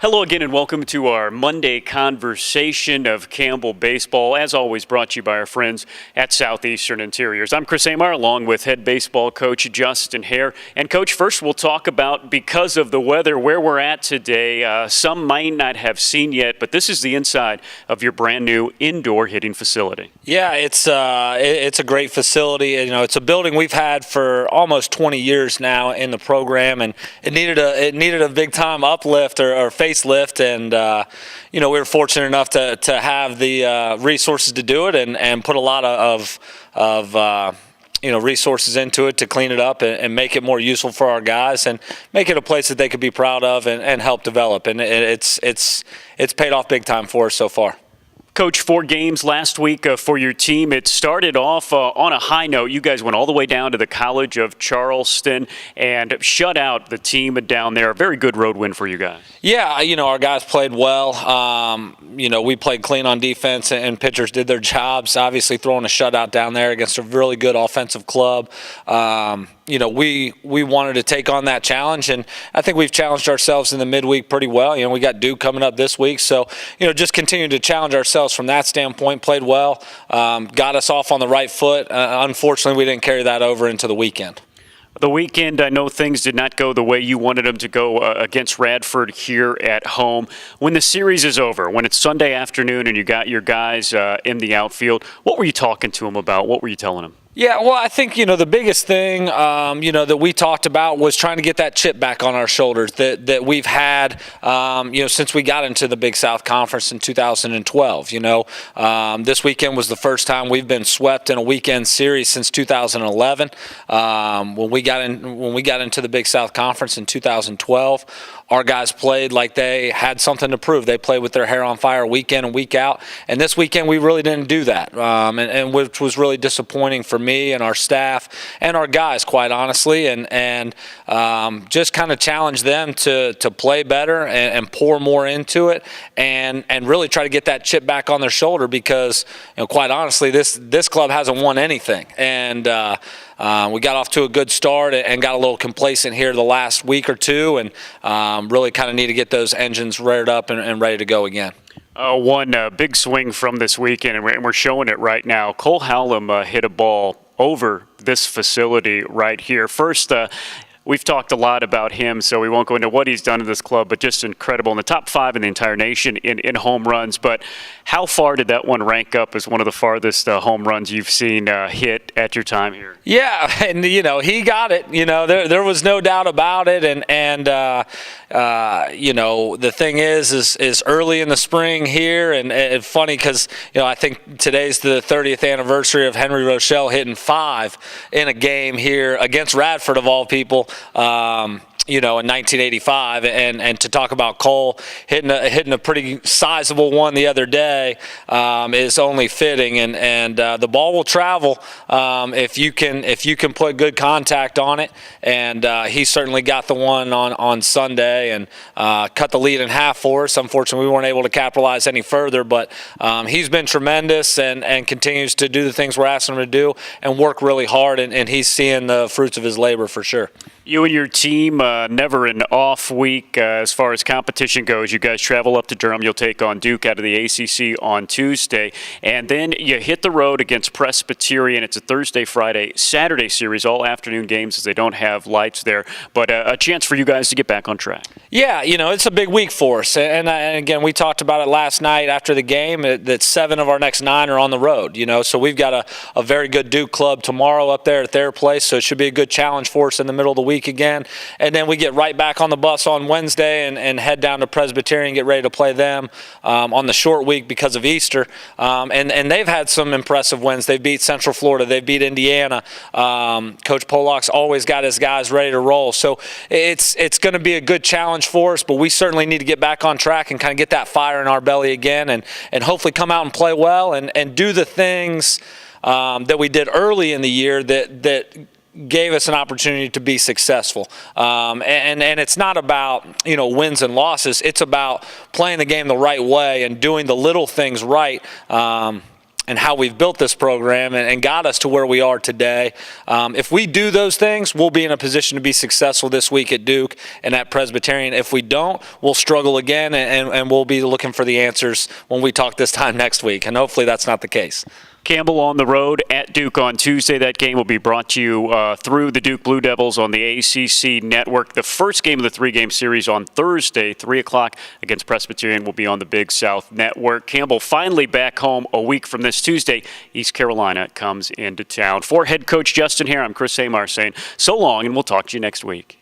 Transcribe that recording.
Hello again and welcome to our Monday conversation of Campbell baseball, as always brought to you by our friends at Southeastern Interiors. I'm Chris Amar along with head baseball coach Justin Hare. And Coach, first we'll talk about, because of the weather, where we're at today. Some might not have seen yet, but this is the inside of your brand new indoor hitting facility. Yeah, it's a great facility. You know, it's a building we've had for almost 20 years now in the program, and it needed a big time uplift or facelift, and we were fortunate enough to have the resources to do it and put a lot of resources into it to clean it up and make it more useful for our guys and make it a place that they could be proud of and help develop. And it's paid off big time for us so far. Coach, 4 games last week for your team. It started off on a high note. You guys went all the way down to the College of Charleston and shut out the team down there. A very good road win for you guys. Yeah, our guys played well. We played clean on defense and pitchers did their jobs. Obviously throwing a shutout down there against a really good offensive club. We wanted to take on that challenge, and I think we've challenged ourselves in the midweek pretty well. We got Duke coming up this week, so just continue to challenge ourselves from that standpoint. Played well, got us off on the right foot. Unfortunately, we didn't carry that over into the weekend. The weekend, I know things did not go the way you wanted them to go against Radford here at home. When the series is over, when it's Sunday afternoon and you got your guys in the outfield, what were you talking to them about? What were you telling them? Yeah, well, I think, the biggest thing, that we talked about was trying to get that chip back on our shoulders that we've had, since we got into the Big South Conference in 2012. This weekend was the first time we've been swept in a weekend series since 2011. When we got into the Big South Conference in 2012, our guys played like they had something to prove. They played with their hair on fire week in and week out. And this weekend we really didn't do that, and which was really disappointing for me and our staff and our guys, quite honestly, and just kind of challenge them to play better and pour more into it and really try to get that chip back on their shoulder because, quite honestly, this club hasn't won anything. And we got off to a good start and got a little complacent here the last week or two, and really kind of need to get those engines reared up and ready to go again. One big swing from this weekend, and we're showing it right now. Cole Hallam hit a ball over this facility right here. First, we've talked a lot about him, so we won't go into what he's done to this club, but just incredible. In the top 5 in the entire nation in home runs. But how far did that one rank up as one of the farthest home runs you've seen hit at your time here? Yeah, and he got it. There was no doubt about it. And the thing is early in the spring here, and it's funny because I think today's the 30th anniversary of Henry Rochelle hitting 5 in a game here against Radford of all people. In 1985, and to talk about Cole hitting a pretty sizable one the other day is only fitting, and the ball will travel if you can put good contact on it, and he certainly got the one on Sunday and cut the lead in half for us. Unfortunately, we weren't able to capitalize any further, but he's been tremendous and continues to do the things we're asking him to do and work really hard, and he's seeing the fruits of his labor for sure. You and your team, never an off week as far as competition goes. You guys travel up to Durham. You'll take on Duke out of the ACC on Tuesday. And then you hit the road against Presbyterian. It's a Thursday, Friday, Saturday series, all afternoon games as they don't have lights there. But a chance for you guys to get back on track. Yeah, it's a big week for us. And again, we talked about it last night after the game that 7 of our next 9 are on the road. So we've got a very good Duke club tomorrow up there at their place. So it should be a good challenge for us in the middle of the week again, and then we get right back on the bus on Wednesday and head down to Presbyterian, get ready to play them on the short week because of Easter, and they've had some impressive wins. They've beat Central Florida, they've beat Indiana. Coach Pollock's always got his guys ready to roll, so it's going to be a good challenge for us, but we certainly need to get back on track and kind of get that fire in our belly again, and hopefully come out and play well and do the things that we did early in the year that gave us an opportunity to be successful. And it's not about, wins and losses. It's about playing the game the right way and doing the little things right. and how we've built this program and got us to where we are today. If we do those things, we'll be in a position to be successful this week at Duke and at Presbyterian. If we don't, we'll struggle again, and we'll be looking for the answers when we talk this time next week, and hopefully that's not the case. Campbell on the road at Duke on Tuesday. That game will be brought to you through the Duke Blue Devils on the ACC network. The first game of the three-game series on Thursday, 3 o'clock against Presbyterian, will be on the Big South network. Campbell finally back home a week from this Tuesday. East Carolina comes into town. For head coach Justin Hare, I'm Chris Amar saying so long, and we'll talk to you next week.